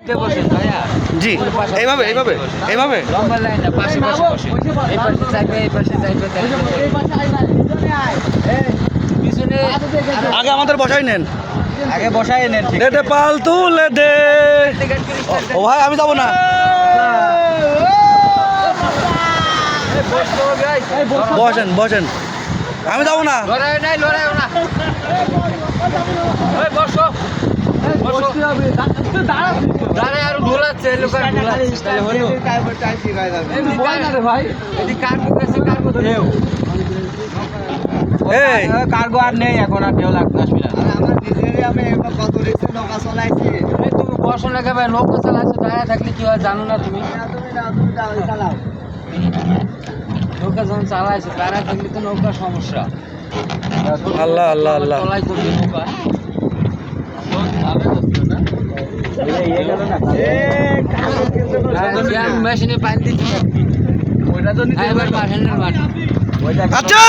জি এইভাবে এইভাবে এইভাবে লম্বা লাইন না, পাশে পাশে বসে এই পাশে চাইবে, এই পাশে চাইবে, পিছনে আগে আমাদের বসাই নেন, আগে বসায় নেন। দে দে পাল তুলে দে। ও ভাই আমি যাবো না, বসেন বসেন, আমি যাবো না। লড়াই নাই, লড়াইও না। এই বসো, বসো। দাঁড়ায় আরো ঢোলাচ্ছে, এই লোক আর ঢোলাচ্ছে, তাহলে হলো। এদিকে কার্গো গেছে, কার্গো ঢেউ। এই কার্গো আর নেই এখন, আর ঢেউ আসবে না। এই তুমি বসো না কে ভাই, নৌকা চালাচ্ছো, দাঁড়ায় থাকলে কি হয় জানো না তুমি? নৌকা যখন চালাইছো দাঁড়ায় থাকলে তো নৌকার সমস্যা। আল্লাহ আল্লাহ আল্লাহ, তলায় করবে নৌকা। মেশিনে পানি দিচ্ছি, এবার মাঠের মাঠ। আচ্ছা